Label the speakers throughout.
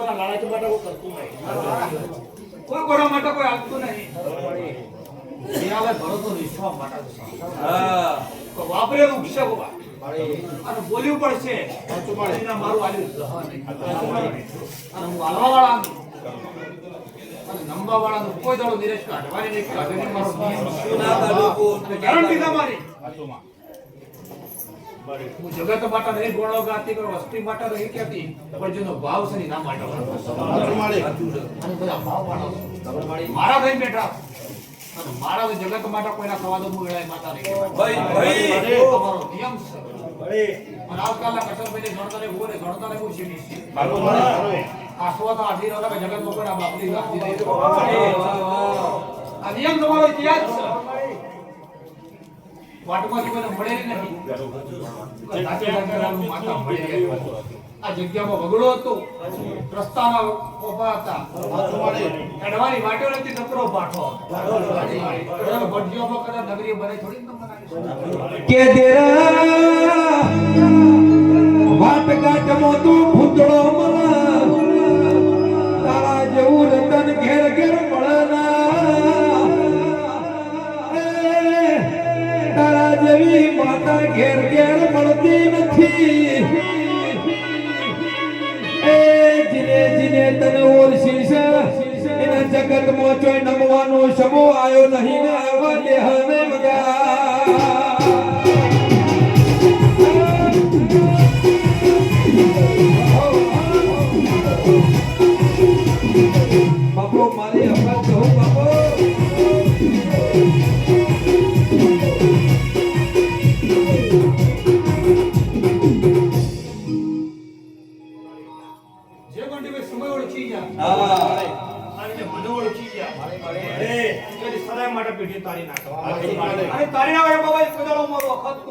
Speaker 1: મારા લાલાજી માટે કોઈ કરતું નહીં કોઈ કોના માટે કોઈ આવતું નહીં નિરાલે ભરોસો વિશ્વાસ માટે હા તો વાપરેલું છે બાબા અને બોલ્યું પણ છે એના મારું આલ્યું અને હું હાલવા વાળા અને નંબા વાળાનો કોઈ દાડો નિરેશ કાઢવાની નહીં કાઢીને મારો નિયમ ના કાઢો ગેરંટી તમારી હું જગત માટે નહીં ગોળો ગાતી કરો વસ્તી માટે નહીં કહેતી પણ જેનો ભાવ છે ને ના માટે અને બધા ભાવ વાળા મારા ભાઈ બેઠા અને મારા જગત માટે કોઈના ખવા દો મુળાય માતા નહીં ભાઈ તમારો નિયમ છે અને આજકાલના કસરભાઈને ગણતાને બોલે ગણતાને બહુ સીધી છે આસવા તો આધી રોલા કે જગત ઉપર આ બાપની ગાતી નહીં આ નિયમ તમારો ઇતિહાસ છે વાટમાંથી કોઈને મળે નથી માતા મળે આ જગ્યામાં વગડો હતો રસ્તામાં કોપા હતા એડવાની વાટ્યો નથી નકરો પાઠો ભટજીઓમાં કદાચ નગરી બને થોડી
Speaker 2: કે દેરા વાટ કાટમો તું ભૂતળો મલા તારા જેવું રતન ઘેર ઘેર મળના તારા જેવી માતા ઘેર ઘેર મળતી નથી જીને જીને તને ઓળખીશ એના જગત માં ચોય નમવાનો સમો આયો નહીં ને આવા દેહને મગા બાપો મારી અપરાધ કહું બાપો
Speaker 1: સમય ઓળખી ગયા અને મને ઓળખી ગયા એટલે સદાય માટે પેટી તારી નાખવા અને તારી ના આવે બાબા કોદાળો મારો વખત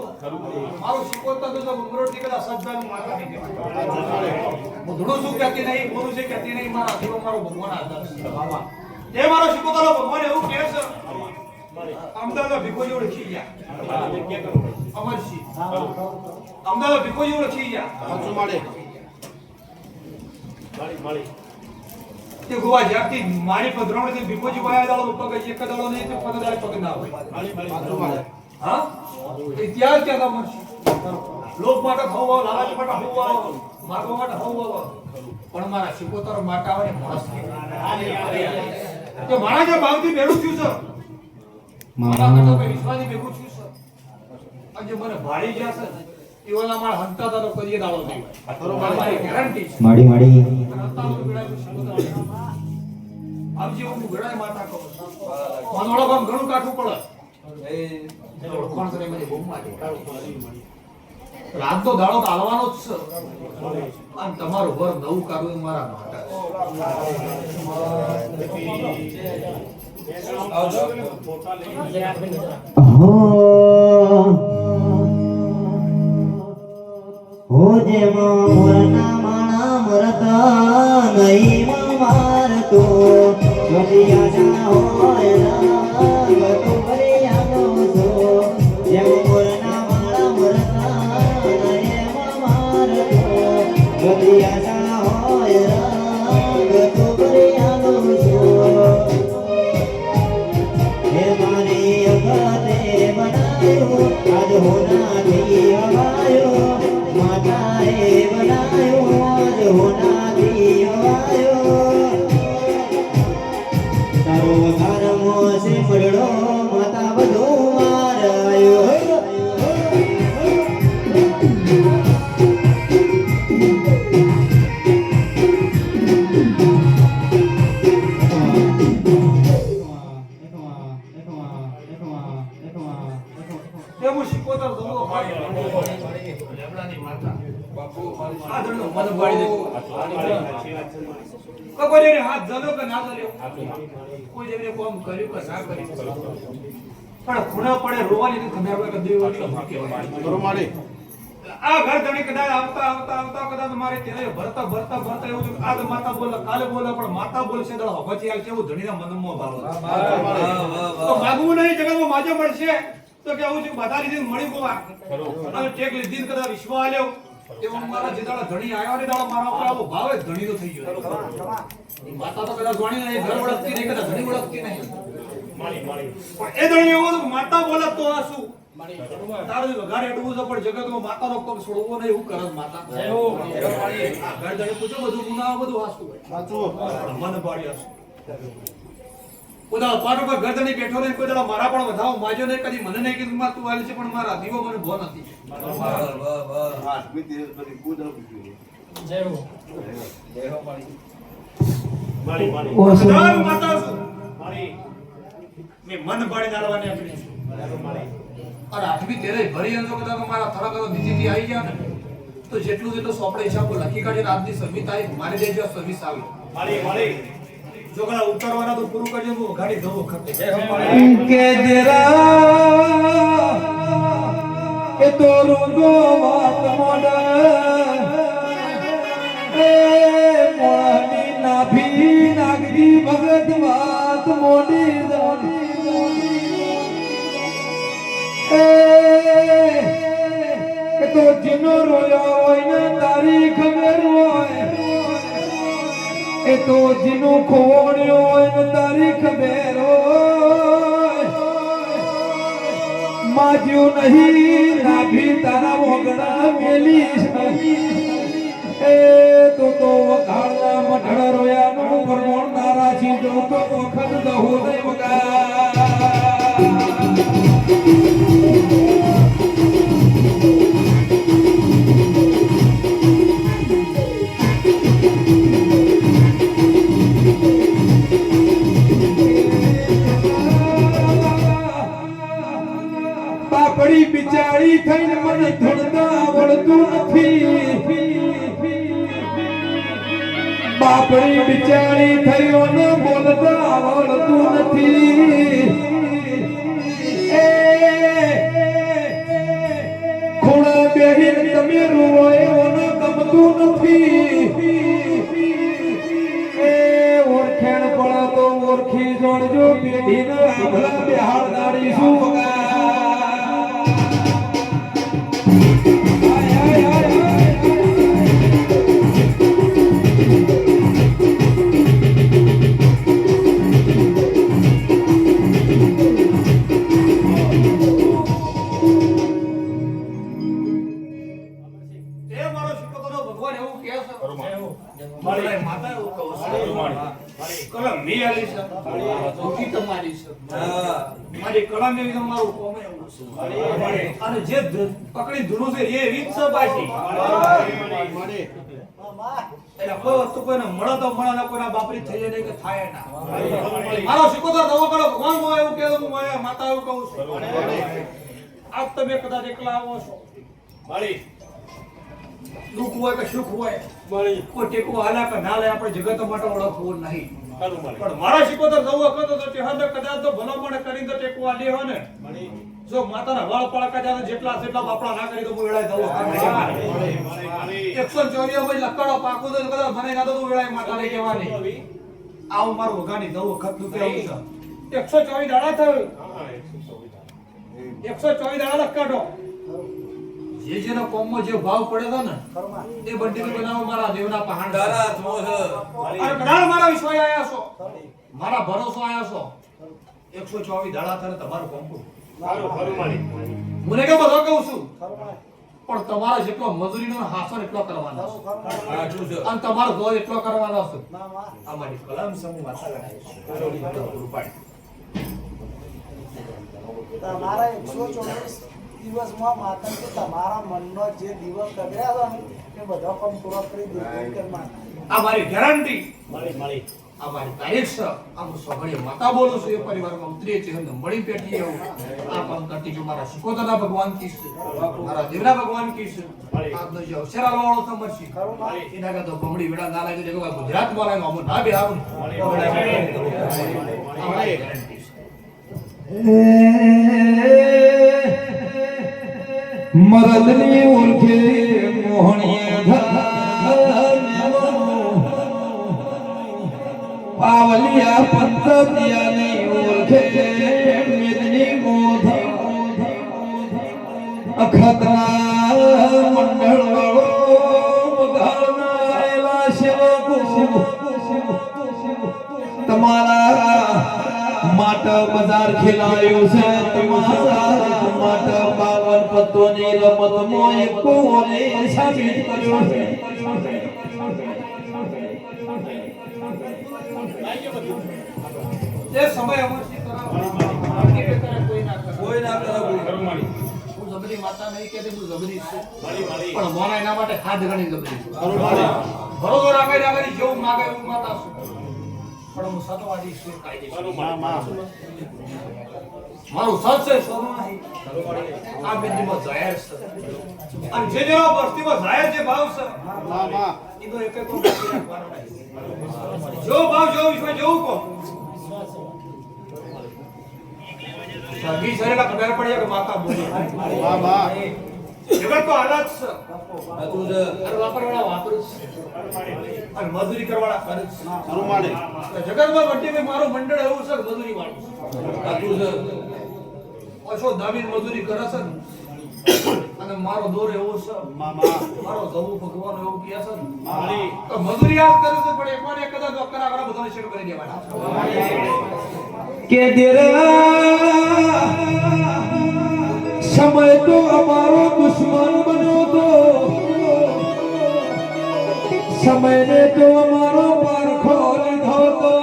Speaker 1: મારો શીખવતા તો ઉમરોટી કદા સજ્જાનું માતા નહીં કહેવાય હું ધૂણું શું કહેતી નહીં બોલું છે કહેતી નહીં મારા આધીનો મારો ભગવાન આધાર છે બાબા તે મારો શીખવતાનો ભગવાન એવું કહે છે અમદાવાદ ભીખોજી ઓળખી ગયા અમરસિંહ અમદાવાદ ભીખોજી ઓળખી ગયા માળી તે ગોવા જાતી મારી પધરાવણ થી ભીખોજી વાયા દાડો પગ એક દાડો નહીં તો પગદાય પગ ના હોય હા ઇતિહાસ કે ના મરશે લોક માટે હોવો લાલચ માટે હોવો માર્ગો માટે હોવો પણ મારા શિકોતર માટે આવે માણસ તો મારા જે ભાવથી ભેળું થયું છે મારા કરતા વિશ્વાસથી ભેગું થયું છે આજે મને ભાડી ગયા છે એવાના મારા હંતા દાડો કરીએ દાડો નહીં મારી ગેરંટી છે
Speaker 2: માડી માડી
Speaker 1: આપજી હું ગળાય માતા કહું માનોળો ગામ ઘણું કાઠું પડે એ કોણ કરે મને બહુ મારી રાત તો દાડો કાલવાનો જ છે અને તમારું ઘર નવું કાઢવું એ મારા માટે
Speaker 2: હો જે મોરના માણા મરતા નહીં મારતો મરિયા જા હોય રામ તો ભરિયા નો છો જે મોરના માણા મરતા નહીં મારતો મરિયા જા હોય રામ તો ભરિયા નો છો હે મારી અગતે બનાયો આજ હોના થી હવાયો માતાએ બનાયો આજ હોના થી હવાયો તારો ધર્મો છે પડડો માતા બધો મારાયો
Speaker 1: એવું શીખવતા દોડો લેબડાની માતા બાપુ આ દોડો મને પાડી દે કોઈ ને હાથ જલો કે ના જલ્યો કોઈ જેને કોમ કર્યું કે ના કર્યું પણ ખૂણા પડે રોવાની નથી તમે આપણે દેવ એટલે કહેવાય બરો મારી આ ઘર ધણી કદાચ આવતા આવતા આવતા કદાચ મારે તેને ભરતા ભરતા ભરતા એવું આજ માતા બોલે કાલે બોલે પણ માતા બોલશે તો હવચી આલ કેવું ધણીના મનમાં ભાવ તો માગવું નહીં જગતમાં માજે મળશે તો કે આવું છે બધા લીધી મળી ગોવા અને ટેક લીધી કદાચ વિશ્વ આલ્યો એવો મારા જે દાડા ધણી આવ્યો ને દાડા મારા ઉપર આવો ભાવ જ ધણીનો થઈ ગયો. માતા તો કદાચ વાણી નહીં, ઘર વળગતી નહીં, કદાચ ધણી વળગતી નહીં. પણ એ ધણી એવો હતો કે માતા બોલે તો આ શું? તારું વઘારે અડવું છે પણ જગતમાં માતાનો પગ છોડવો નહીં, એવું કરે છે માતા. આ ઘર ધણી પૂછો બધું ગુનાહ બધું હાસું હોય. મન પાડી હાસું. ઉદા પાટો પર ગરદની બેઠો ને કોઈ દાડો મારા પણ વધાવો માજો ને કદી મને નહીં કીધું તું આલી છે પણ મારા દીવો મને ભો નથી. માતા છું. મેં મન પાડી નાળવાની આપણી છું. અરે આઠમી તેરે ભરી અંજો કદાચ મારા થોડા કદો નીતિથી આવી ગયા ને તો જેટલું જેટલું સોપડે હિસાબ લખી કાઢીને આજની 26 તારીખ મારી દેજો 26 આવી. જો કડા ઉતારવાના તો પૂરું કરજો હું ગાડી દઉં વખત
Speaker 2: કે જરા કે તો રૂગો વાત મોડા એ મોની નાભી નાગરી ભગત વાત મોડી એ તો જીનો રોયો હોય ને તારી ખબર હોય એ તો જીનું ખોણ્યો હોય ને તારી ખબર હોય માજ્યું નહીં નાભી તારા મોગડા મેલી એ તો વખાણના મઢડા રોયાનું પરમોણ તારા છી જો તો વખત દહો નહીં વગા બાપડી બિચારી થઈને મને ધૂળતા આવડતું નથી બાપડી બિચારી થયો ને બોલતા આવડતું નથી એ ખોડા બેહીને તમે રૂવો એવું ગમતું નથી એ ઓળખેણ પડે તો ઓળખી જોડજો પેઢીને આભલા બેહાડનારી શું વગા મારી કળા ને તમારું કોમે અને જે પકડી ધૂનું છે એ રીત છે પાછી એટલે કોઈ વસ્તુ કોઈને મળે તો મળે ના કોઈના બાપરી થઈ જાય કે થાય ના મારો સિકોતર દવો કરો ભગવાન હું એવું કહે હું માતા એવું કહું છું આપ તમે કદાચ એકલા આવો છો મારી દુઃખ હોય કે સુખ હોય મારી કોઈ ટેકો હાલા કે ના લે આપણે જગત માટે ઓળખવું નહીં પણ મારા સિકોતર દવો કરતો તો ચહેદ કદાચ તો ભલામણ કરીને તો ટેકો આ લે હોય ને જો માતાના વાળ પાળકા જાય જેટલા બાપડા ના કરી તો હું વેળાય દવો 124 માં લકડો પાકો તો કદાચ મને ના તો વેળાય માતા લઈ કહેવાની આવ મારું વગાની દવો વખત નું કેવું છે 124 દાડા થયું 124 દાડા લકડો જે જેનો કોમમાં જે ભાવ પડે છે ને એ બંડી બનાવો મારા દેવના પહાણ દારા છો અરે કદાચ મારા વિશ્વાસ આયા છો મારા ભરોસો આયા છો 124 દાડા થને તમારું કોમ્પુ મારું ખરું મારી મને કે બધો કહું છું પણ તમારા જેટલો મજૂરીનો હાસર એટલો કરવાનો છે અને તમારો દો એટલો કરવાનો છે અમારી કલમ સમૂહ માતા લડાય પૂરું પાડી
Speaker 3: તમારા 124 દિવસમાં માતા કે તમારા મનનો જે દિવસ કગર્યા હતો ને એ બધો કામ પૂરો કરી દીધો કે માતા
Speaker 1: આ મારી ગેરંટી મળી આ મારી તારીખ છે આમ સોગળી માતા બોલું છું એ પરિવારમાં ઉતરી છે અને મળી પેટી એવું આ કામ કરતી જો મારા સિકોતરના ભગવાન કી છે મારા દેવના ભગવાન કી છે આજનો જે અવસરાલો વાળો સમરસી એના કરતો બમડી વેડા ના લાગે જો ગુજરાત વાળા નો ના બે આવું ગેરંટી
Speaker 2: મરદની ઓળખે મોહણીએ પાવલિયા પંતતિયાની ઓળખે મેદની મોધ અખતરા મંડળ વાળો
Speaker 4: બજાર ખેલાયો છે તમારા માટે 52 પત્તોની રમતમાં એક કોને સાબિત કર્યો છે
Speaker 2: જે સમય અમરથી કરાવો કોઈ ના કરે હું જબરી માતા નહીં કે હું જબરી છું પણ મોના એના માટે હાથ ગણી જબરી છું ભરોસો રાખે રાખે જેવું માગે એવું માતા છું પણ હું સતવાદી છું કાયદેસર મારું સત છે સોનું નહીં આ બિંદુમાં જાહેર છે અને જે જેનો વસ્તીમાં જાહેર જે ભાવ છે એનો એક એક બાકી રાખવાનો નહીં જો ભાવ જો વિશ્વ જેવું કહો સગી શરીરમાં ખબર પડી કે માતા બોલી જગત તો હાલત છે
Speaker 4: તું જ
Speaker 2: અરે વાપરવાળા વાપરું છે અને મજૂરી કરવાળા કરે છે
Speaker 4: અરુમાડે
Speaker 2: જગતમાં બધી મારું મંડળ એવું છે મજૂરી વાળું
Speaker 4: તું જ
Speaker 2: ઓછો દાબીને મજૂરી કરે છે અને મારો દોર એવો છે મારો જવું ભગવાન એવું કહે છે તો મજૂરી યાદ કરે છે પણ એકવાર એક કદાચ ડોક્ટર આગળ બધાને શેર કરી દેવાના
Speaker 4: કે દેરા સમય તો અમારો દુશ્મન બન્યો તો સમયને તો અમારો પારખો લીધો તો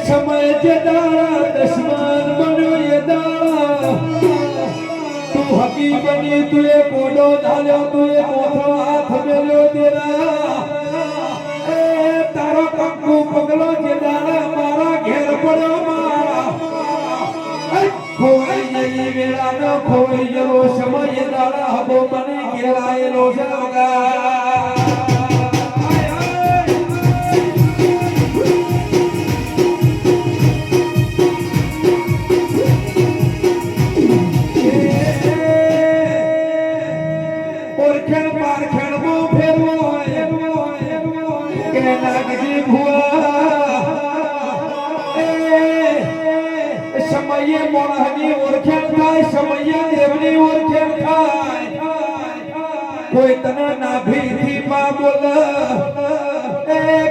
Speaker 4: સમય જે દાડા દુશ્મન બન્યો એ દાડા તું હકી બની તું એ કોડો ધાલ્યો તું એ મોથો હાથ મેલ્યો દેરા તારો કંકુ પગલો જે દાડા મારા ઘેર પડ્યો મારા ખોઈ જઈ વેળા ન ખોઈ જવો સમય દાડા હબો મને ઘેરાયેલો છે ઓરખેણ પારખેણ મો ફેરવો હોય કે નાગજી ભુવા સમયે મોણહની ઓળખેણ થાય સમયે દેવની ઓળખેણ થાય કોઈ તને નાભીથી માં બોલ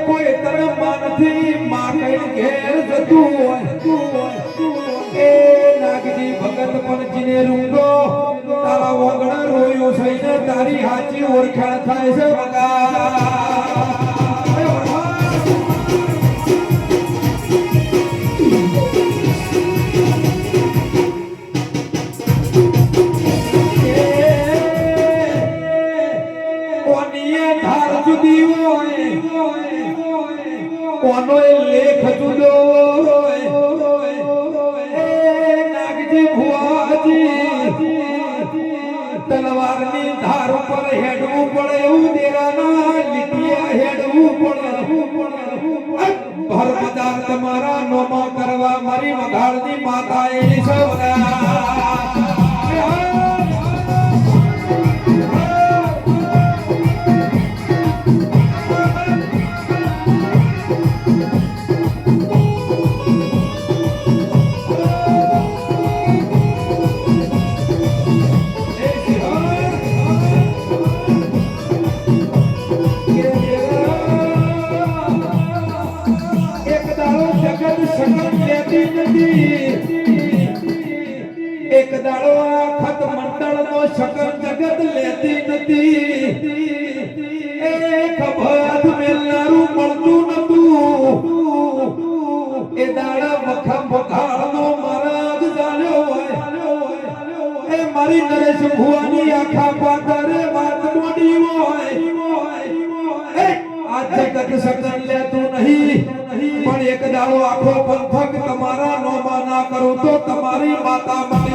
Speaker 4: કોઈ તને માનથી માં કઈ ઘેર જતું હોય નાગજી ભગત પણ જીને રૂંગો તારા વગડા રોયો થઈને તારી હાચી ઓળખાણ થાય છે બગા કોનો લેખ જુદો નાગજી ભુવાજી તલવારની ધાર ઉપર હેડવું પડે એવું દેરાના લીટીયા હેડવું પડે ભર બજાર તમારા નોમા કરવા મારી વઘાળની માતા એની સવરા એક દાડો આખત મંડળ નો શકન જગત લેતી નથી એક ભાત મેલનારું મળતું નતું એ દાડા વખા વખાળ નો મહારાજ જાણ્યો હોય એ મારી નરેશ ભુવાની આખા પાતરે વાત મોડી હોય આ જગત શકન લેતું નહીં પણ એક દાડો આખો પંથક તમારા નોમાં ના કરું તો તમારી માતા મટી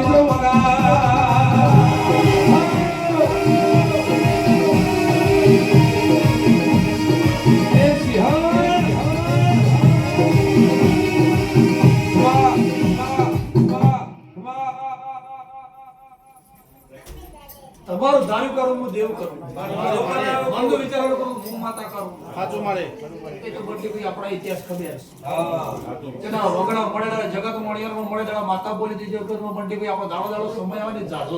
Speaker 2: તમારું ધાર્યું કરું હું દેવ કરું મંદ વિચારો કરું હું માતા કરું
Speaker 4: સાચું મળે
Speaker 2: એ તો બધી કોઈ આપણા ઇતિહાસ ખબર છે તેના વગડા મળેલા જગત મળ્યામાં મળેલા માતા બોલી દીધી જગતમાં બધી કોઈ આપણો દાડો દાડો સમય આવે ને જાજો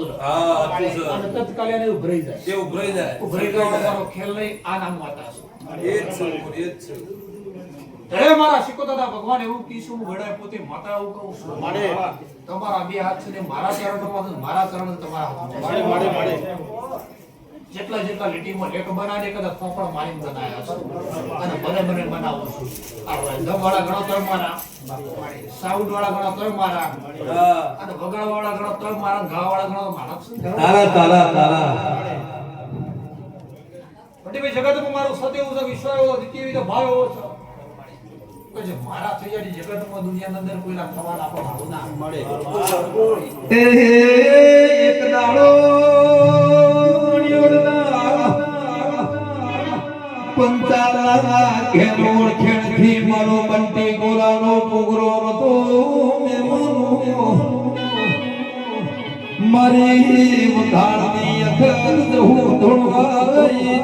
Speaker 2: અને તત્કાલે એને ઉભરાઈ જાય
Speaker 4: એ ઉભરાઈ જાય
Speaker 2: ઉભરાઈ ગયો ખેલ નહીં આ નામ માતા છે
Speaker 4: એ જ છે
Speaker 2: હે મારા શિકોતરા ભગવાન એવું કીશું વડાય પોતે માતા એવું કહું છું તમારા બે હાથ છે ને મારા ચરણોમાં છે, મારા ચરણ તમારા હાથમાં. જેટલા જેટલા લીટીમાં લેખ બનાવી કદાચ પોપડ મારીને બનાવ્યા છે અને મને બનાવું છું. આ દમ વાળા ગણો તર મારા, સાઉન્ડ વાળા ગણો તર મારા, અને વગાડ વાળા ગણો તર મારા, ગા વાળા ગણો મારા છે.
Speaker 4: તારા
Speaker 2: ભાઈ જગતમાં મારું સત્ય એવું છે, વિશ્વાસ એવો, દ્વિતીય વિધ ભાવ એવો છે કે જે મારા થઈ જાય જગતમાં દુનિયાની અંદર કોઈના સવાલ આપણો આવું ના મળે.
Speaker 4: એક દાડો પંચાલા ઘેરોળ ખેડથી મારો બંટી ગોરાનો પોગરો હતો મારી વધારની અખર હું ધોળવાઈ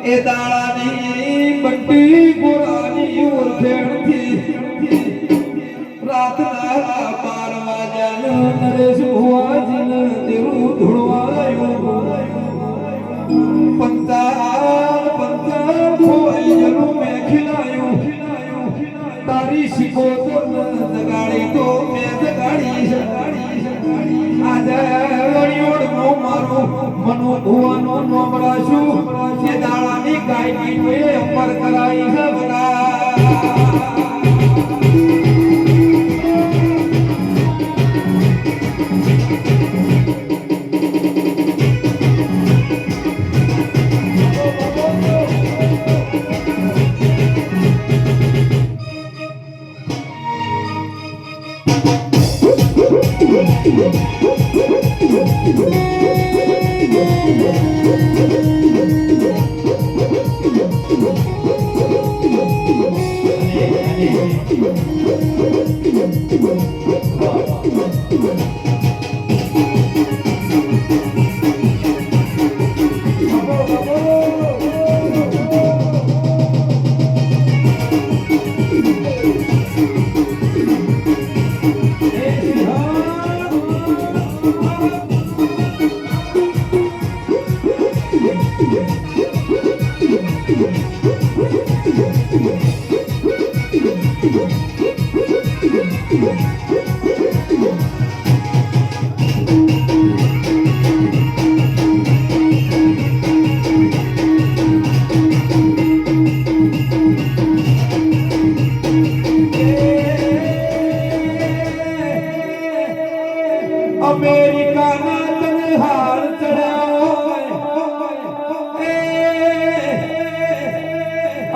Speaker 4: એ દાડાની બંટી ગોરાની ઓળખેણથી રાતના 12 વાગ્યાનો નરેશ ભુવાજીને દેવું ધોળવાયું પંચાલ ખોઈ જનું મેં ખીલાયું તારી શિકોતર જગાડી તો મેં જગાડી આજે વણિયોડનો મારો મનો ભુવાનો નોમરાશું એ દાડાની ગાયની મેં અમર કરાઈ છે બગા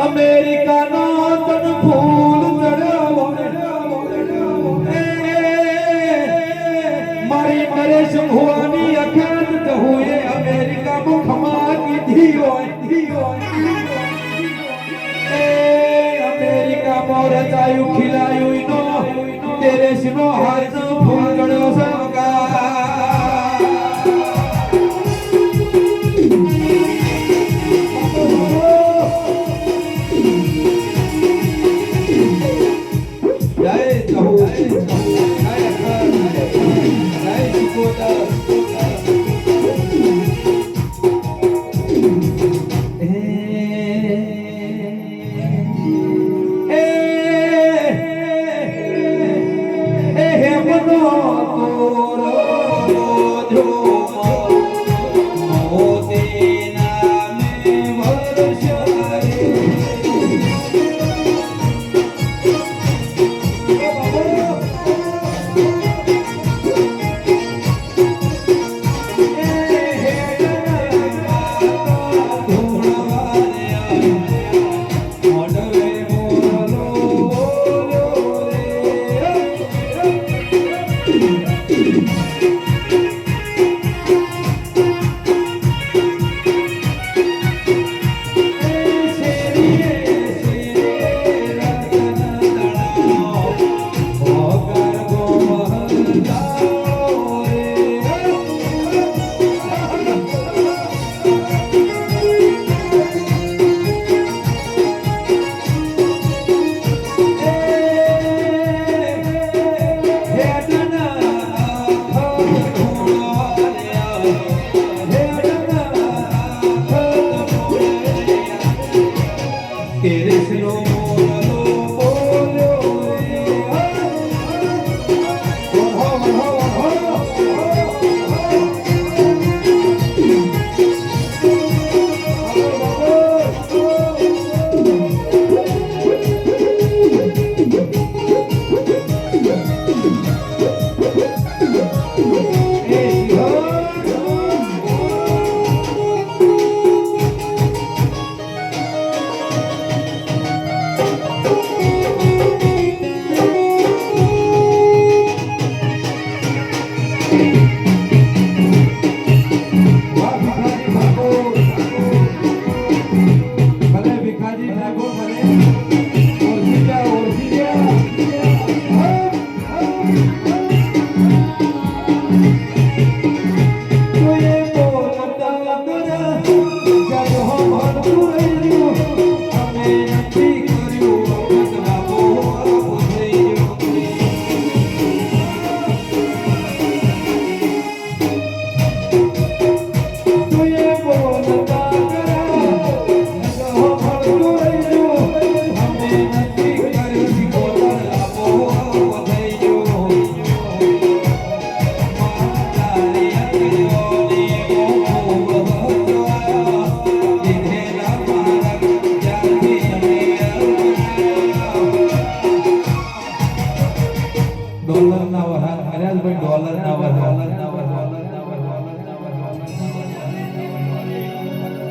Speaker 4: અમેરિકાનો તન ફૂલ ચડાવો મારી નરેશ ભુવાની અખાત કહું એ અમેરિકામાં ખમા કીધી હોય એ અમેરિકામાં રચાયું ખીલાયું નો તેરેશનો હાથ ફૂલ ચડ્યો સવગા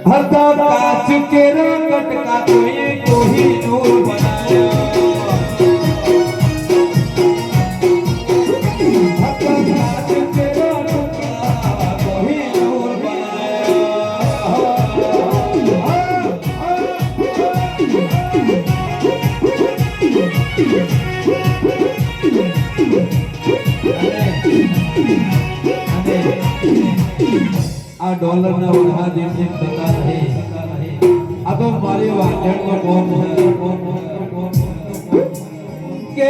Speaker 4: हरदा कांच के कटका कोई कोहिनूर बनाया આ ડોલરના વરહા દિવસે થતા રહે આ તો મારી વાંચણનો કોમ કે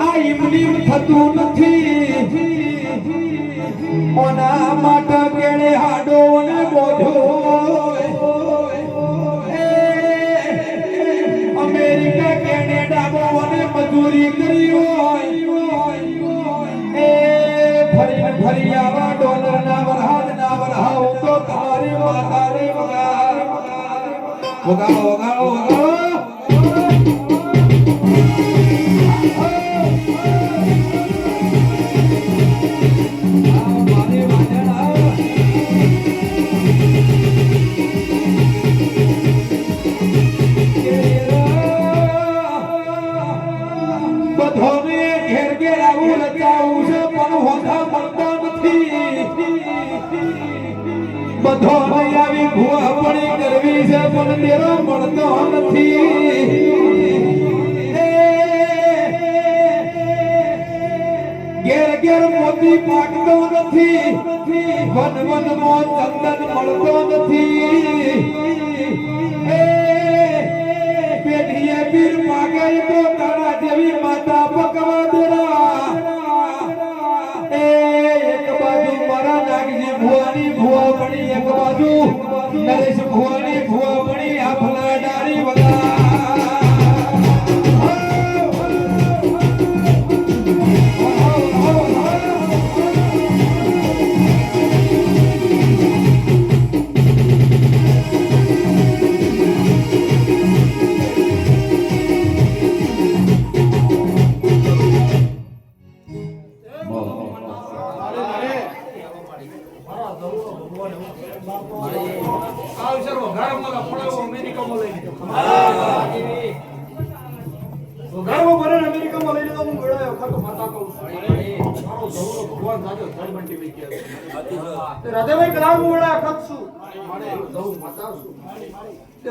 Speaker 4: આ ઇમલીમ થતું નથી ઓના માટે કેણે હાડો ને બોધો અમેરિકા કેનેડા બોને મજૂરી કરી હોય ફરી આવા ડોલર ના વરહાદ ના વરહાવ તો તમારી માતારી વગાડો બધોને ઘેર ઘેર આવું રચાવું છે પણ હોતા મળતો નથી બધોને આવી ભૂઆપણી કરવી છે પણ તેરો મળતો નથી ઘેર ઘેર મોતી પાકતો નથી વન વન મોત ચંદન મળતો નથી પેઢીએ પીર માગે તો તારા જેવી માતા પકવા દેરા એક બાજુ મારા નાગજી ભુવાની ભુવા પડી એક બાજુ નરેશ ભુવાની ભુવા પડી આ ભલા ડારી વગા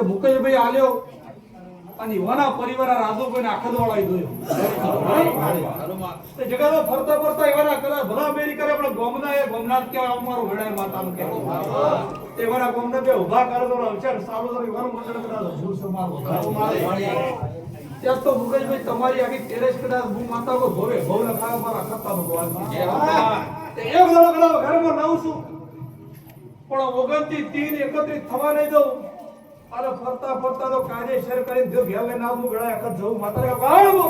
Speaker 4: મુકેશભાઈ આલ્યો અને યુવાના પરિવાર રાધુભાઈ આખત વાળા ગયો જગા ફરતા ફરતા એવાના કલા ભલા અમેરિકા આપણે ગોમના એ ગોમનાથ કહેવાય અમારું ઘડાય માતાનું કહેવાય એવાના ગોમને બે ઉભા કરે તો અવસર સારો તો એવાનું મંડળ કદાચ હજુ સમારો ત્યાં તો મુકેશભાઈ તમારી આખી ટેરેસ કદાચ હું માતા કો ભોવે ભવ લખાય મારા ખાતા ભગવાન એક દડો કદાચ ઘરમાં નાઉં છું પણ 29 31 થવા નહીં દઉં અરે ફરતા ફરતા તો કાજે શેર કરીને જો ઘેવે ના હું ગળા આખત જવું માતા વાળવો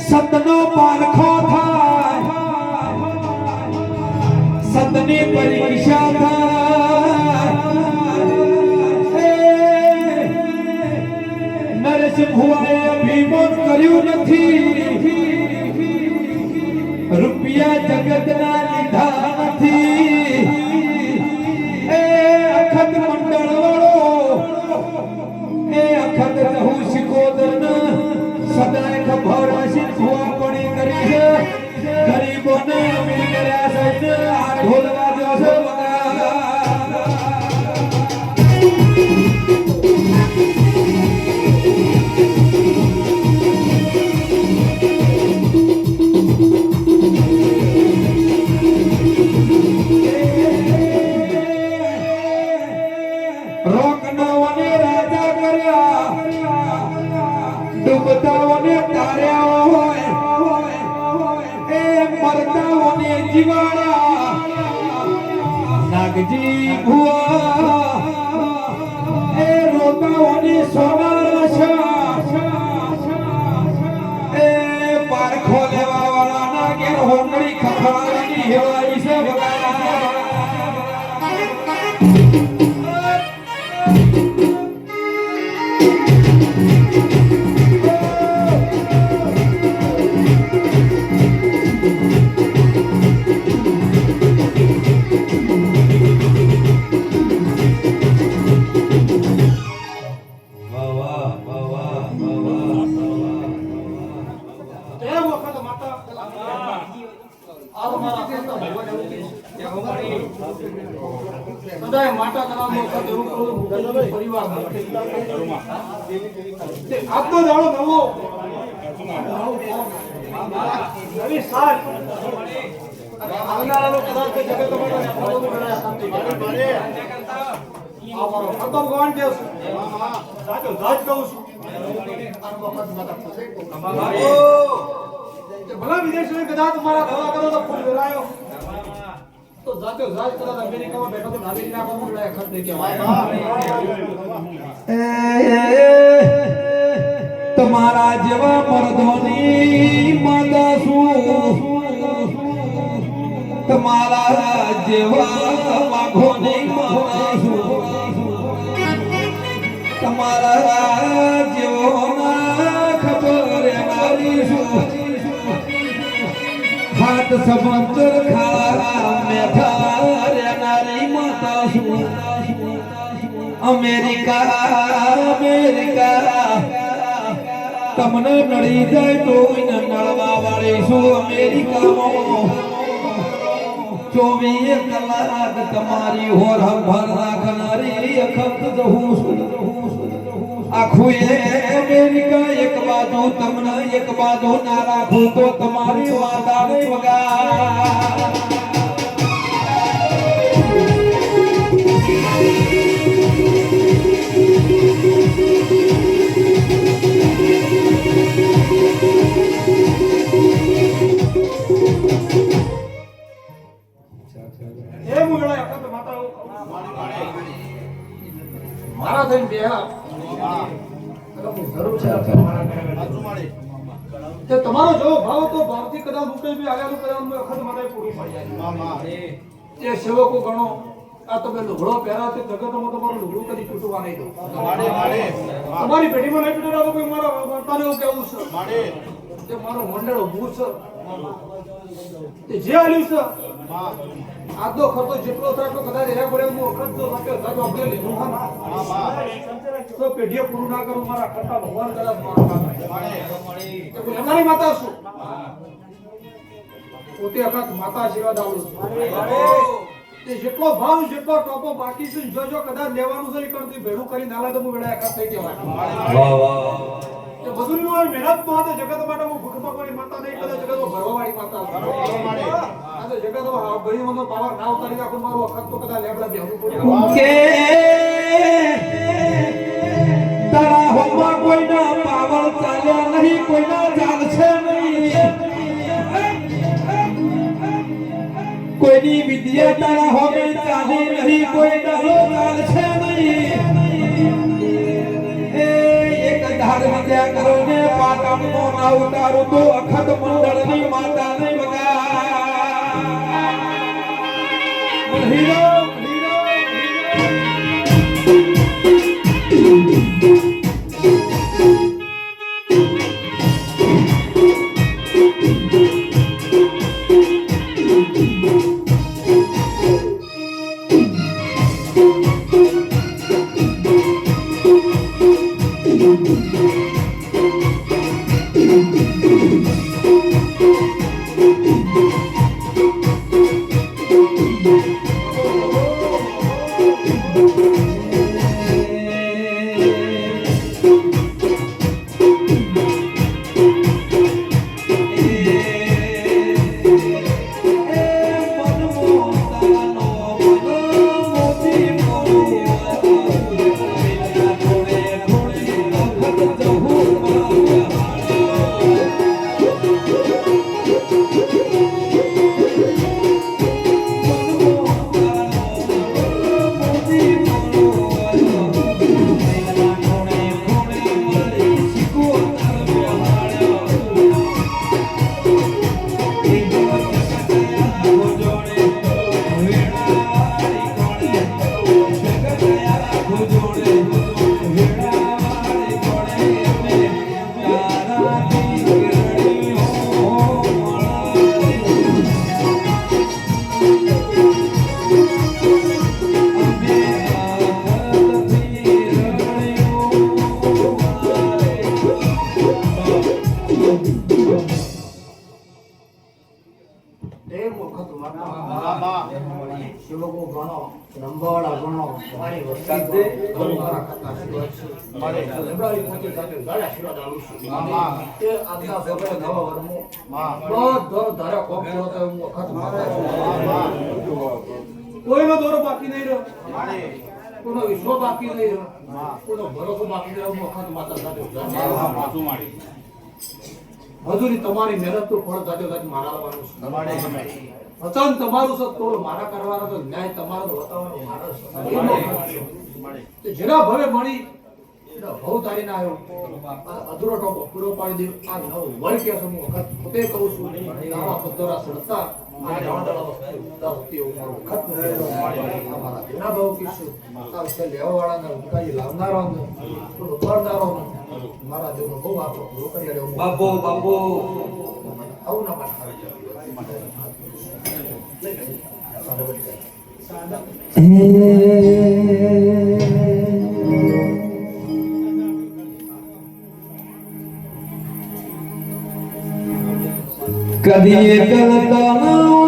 Speaker 4: સતનો પારખો થાય સતની પરીક્ષા થાય નરેશ ભુવાએ અભિમાન કર્યું નથી રૂપિયા જગતના લીધા નથી એ અખત મંડળ વાળો એ અખત રહું શિકોદર સદાય ખબર હશે ભુવા પડી કરી છે ગરીબોને અમીર કર્યા છે આ ઢોલ વાજો છે રોકનાઓને રાજા કર્યા ડૂબતાઓને તાર્યા હોય એ મરતાઓને જીવાડ્યા નાગજી ભુવા એ રોકાઓની સોના એ પારખો લેવા વાળાના ઘેર હોંગળી ખખડાવીની હેવાઈ છે ભગા
Speaker 2: સદાય માતા કરાવનો વખત એવું કરું પરિવાર માટે આજનો દાડો નવો નવી સાલ આવનારાનો કદાચ જગત માટે ફળો ગણાય શાંતિ આ મારો ખતમ ગવાન કે સાચો જાજ કહું છું આ વખત માતા ભલા વિદેશી કદાચ તમારા દવા કરો તો ફૂલ ભરાયો તો જાતે જાજ કદાચ અમેરિકામાં બેઠો તો નાગરિક ના કોણ લડાય ખત દે
Speaker 4: તમારા જેવા મર્દોની માતા શું તમારા જેવા વાઘોની માતા શું તમારા જેવોના ખબર મારી શું હાથ સમંદર ખારા મેઠા રેનારી માતા શું અમેરિકા તમને નડી જાય તો નડવા વાળી શું અમેરિકામાં 24 કલાક તમારી હોર હંભર રાખનારી અખત જહું છું આખું અમેરિકા એક બાજુ તમને એક બાજુ ના રાખું તો તમારી વાતા નહીં વગા
Speaker 2: મારા થઈને બેહા તે તમારો જો ભાવ તો ભાવથી કદાચ મુકેશ બી આલ્યાનું કદાચ અખત માટે પૂરી પડી જાય તે સેવકો ગણો આ તમે લુગડો પહેરા તે જગતમાં તમારું લુગડું કદી તૂટવા નહીં દો તમારી પેઢીમાં નહીં તૂટેલા તો કોઈ મારા વર્તાને એવું કેવું છે તે મારો મંડળો ભૂત છે તે જે આલ્યું છે આજનો ખર્ચો જેટલો થાય તો કદાચ એ પડે હું વખત તો સાથે સાથે આપણે લીધું તો પેઢીએ પૂરું ના કરું મારા કરતા ભગવાન કદાચ મારી માતા શું પોતે અખત માતા આશીર્વાદ આવું તે જેટલો ભાવ જેટલો ટોપો બાકી છે જો કદાચ લેવાનું છે કરતી ભેડું કરી નાલે તો હું વેળા અખત થઈ જવાય તે બધું નું મહેનત માં તો જગત માટે હું ભૂખમાં કોઈ માતા નહીં કદાચ જગતમાં ભરવા વાળી માતા આ તો જગતમાં ગરીબોનો પાવર ના ઉતારી નાખું મારું અખત તો કદાચ લેબડા બેહવું પડે
Speaker 4: કે તારા હોમાં કોઈના પાવર ચાલ્યા નહીં કોઈના ચાલશે નહીં કોઈની વિદ્યા તારા હોમે ચાલી નહીં કોઈના ચાલશે નહીં એક ધાર વિદ્યા કરો ને પાટણનો ના ઉતારો તો અખત મંડળની માતા નહીં વગા હીરો
Speaker 3: એ વખત માતા શિવકો ગણો રંભાવાળા ગણો તમારી વસ્તી દે તમારા ખાતા શિવાય છે મારે લેબડાવી પહોંચી સાથે ગાડા શિવા દારૂ છે એ આજના સભે નવા વર્મો બધો ધારા કોપ હતો હું વખત માતા
Speaker 2: કોઈનો દોરો બાકી નહીં રહ્યો કોઈનો વિશ્વ બાકી નહીં રહ્યો કોઈનો ભરોસો બાકી નહીં રહ્યો હું વખત માતા સાથે મજૂરી તમારી મહેનત નું ફળ ગાજો ગાજ મારા લાવવાનું છે વચન તમારું છે તોડ મારા કરવાનો તો ન્યાય તમારો બતાવવાનો મારા છે જેના ભવે મળી એના ભવ તારીને આવ્યો આ અધૂરો ટોપો પૂરો પાડી દે આ નવ વળ કે હું વખત પોતે કહું છું આવા પદ્ધરા સડતા આ જાણદાળા વખત એવું મારું વખત અમારા જેના ભવ કીશું આ વિશે લેવાવાળાને ઉકાઈ લાવનારાઓને ઉપાડનારાઓને મારા દેવનો બહુ આપો પૂરો કરી આવ્યો બાપો બાપો આવું ના માટે
Speaker 4: કદી કરતા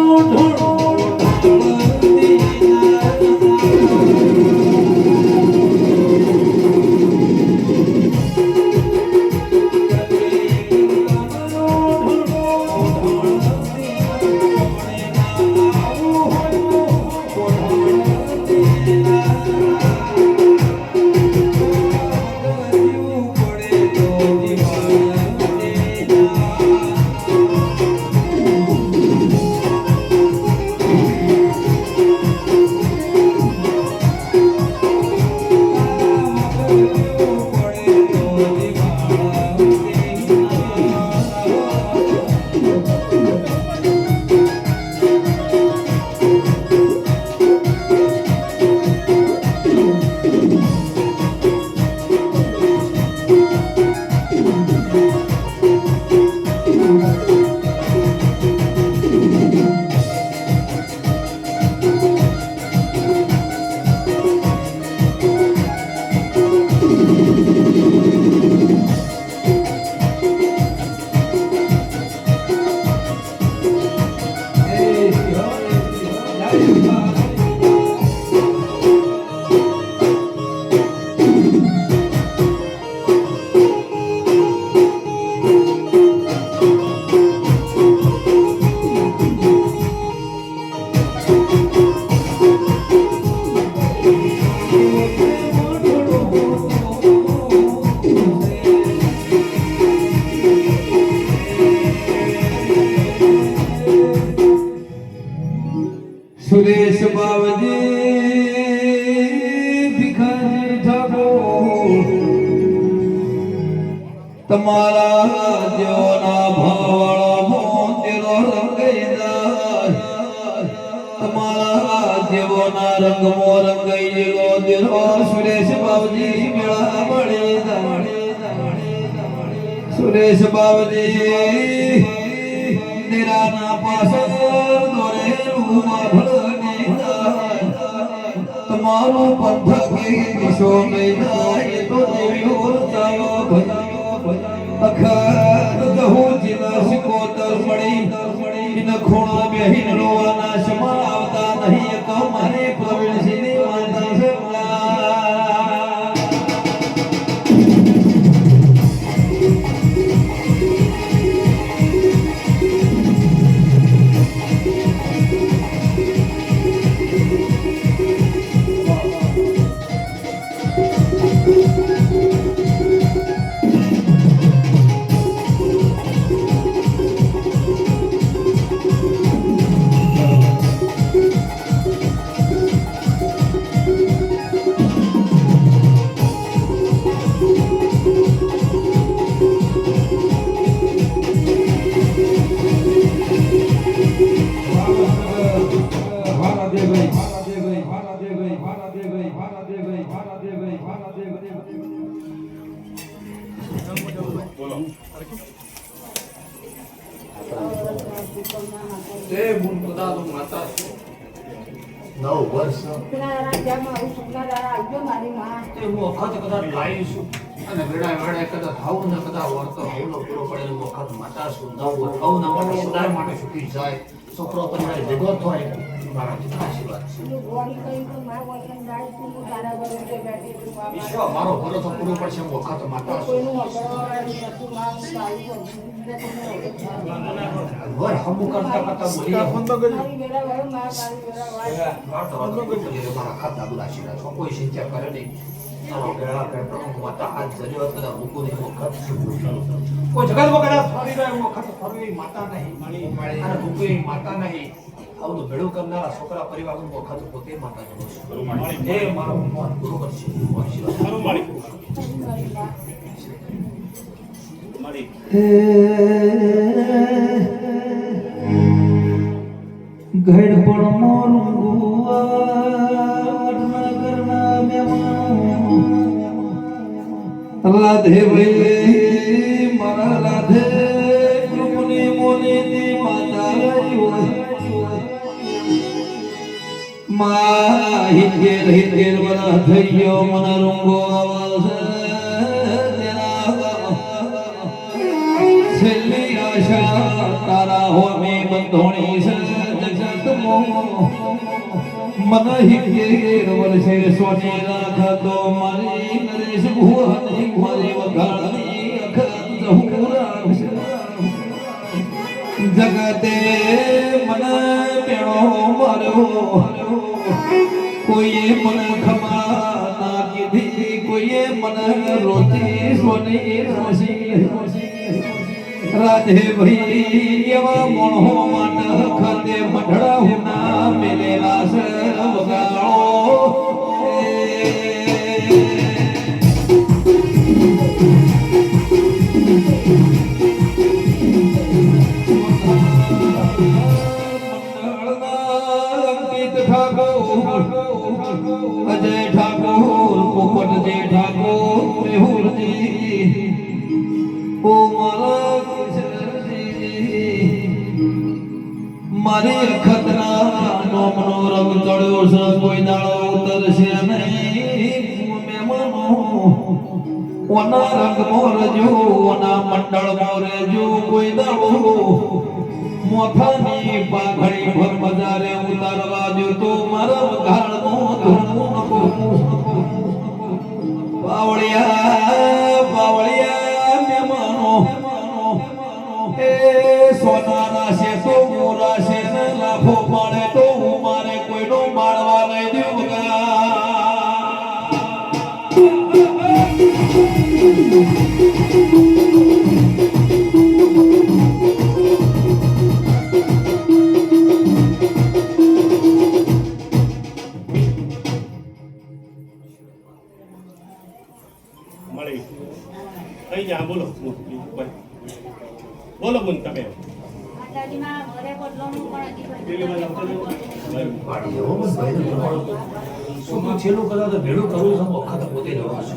Speaker 4: સુરેશ બાવજી ભિખારી ઠાકોર તમારા જેવના ભાવળો તેરો રંગાઈ જાય તમારા જેવના રંગમો રંગાઈ જેલો તેરો સુરેશ બાવજી મેળા મળી જાય સુરેશ બાવજી તેરાના પાછળ દોરે રૂમાં ભળને તમારો પંથ કે દિશો લઈ જાય તો દેવ્યો ચાલો અખર દહુ જીના સિકોતર મળી ઇન ખૂણા બેહીન રોવાના શમા આવતા નહીં તો મારે પ્રવીણસિંહની માતા છે
Speaker 2: તે મુનકદા તો માતા છે 9 વર્ષ તે હું વખત કદાચ લાવી છું
Speaker 3: અને વેળા વેળા કદાચ થાવું ને કદાચ વર્તો હવનો પૂરો પડેલો વખત માતા સુંધાવું હવના માટે સદાય માટે સુખી જાય છોકરો પરિવાર ભેગો થાય મારા આશીર્વાદ છે વિશ્વ મારો ભરોસો પૂરો પડશે હું વખત માતા વર હમુ કરતા કરતા મારા ખાતા બધા આશીર્વાદ છો કોઈ ચિંતા કરે નહીં વેળા પેટ્રોલ માતા હાથ જલ્યો કદા મૂકું નહીં વખત કોઈ જગતમાં કદાચ ફરી રહ્યો વખત ફરવી માતા નહીં અને મૂકવી માતા નહીં આવું તો ભેળું કરનારા છોકરા પરિવાર વખત પોતે માતા જવો છે એ મારો મન પૂરો કરશે
Speaker 4: ઘડ પણ મોરું ઘરના મેવાન રાધે ભાઈ મારા રાધે કૃપની મોની માતા મા હિતેર વરા થઈ ગયો મન રૂંગો છેલ્લી આશા તારા હોમે બંધોણી સજત મો મન હિતેર વર્ષે સોની રાખતો મારી નરેશ ભુવન મારી વખાણી અખત હુરા જગતે મન પેણો માર્યો કોઈએ મન ખમા ના કીધી કોઈએ મન રોતી સોની રોશી રાધે ભાઈ એવા મોણો માટ ખાતે મઢડા હુના મેલેલા સ વગાડો અજય ઠાકોર પોપટજી ઠાકોર મેહુરજી ઓ મારા મારી ખતરા નોમનો રંગ ચડ્યો છે કોઈ દાડો ઉતરશે નહીં મહેમાનો ઓના રંગ મોરજો ઓના મંડળ મોરજો કોઈ દાડો મોથાની પાઘડી ભર બજારે ઉતારવા જો તો મારા વઘારનો બાવળિયા મહેમાનો એ સોનાના છે તો મોરા છે ને લાફો પાડે તો હું મારે કોઈનો માળવા નહીં દેવું
Speaker 5: બોલો બોલો બોલ તમે
Speaker 3: છેલ્લું કદાચ તો ભેળું કરવું છે વખત પોતે જવું છે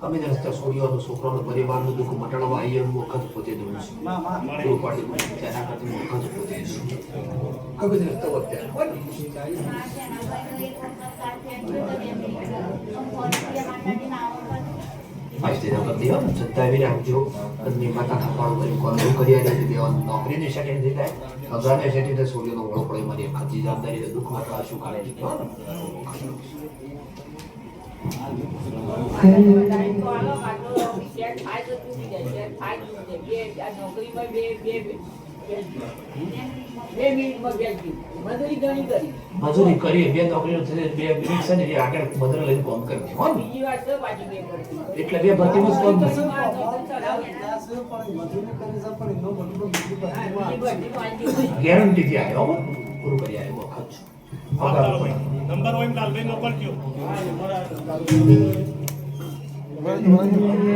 Speaker 3: અમે રસ્તા છોડીઓનો છોકરાનો પરિવારનું દુઃખ મટાડવા આવીએ વખત પોતે જવું છે પૂરું પાડી તેના કરતી વખત પોતે છું અમે રસ્તા સત્તાવી રાખજો અને માતા ખાવાનું કર્યું કરી આવ્યા દેવાનું નોકરીની સેટિંગ થઈ જાય અગાને સેટિંગ થાય સૂર્યનો વળો પડે મારી આખી જવાબદારી દુઃખ માત્ર શું કાઢે મજૂરી કરી બે નોકરીઓ બે મિનિટ છે ને આગળ મધર લઈને કામ કરી એટલે બે ભરતીમાં કામ ગેરંટી થી આવ્યો પૂરું કરી આવ્યો વખત
Speaker 5: નંબર હોય કાલ ભાઈ નોકર થયો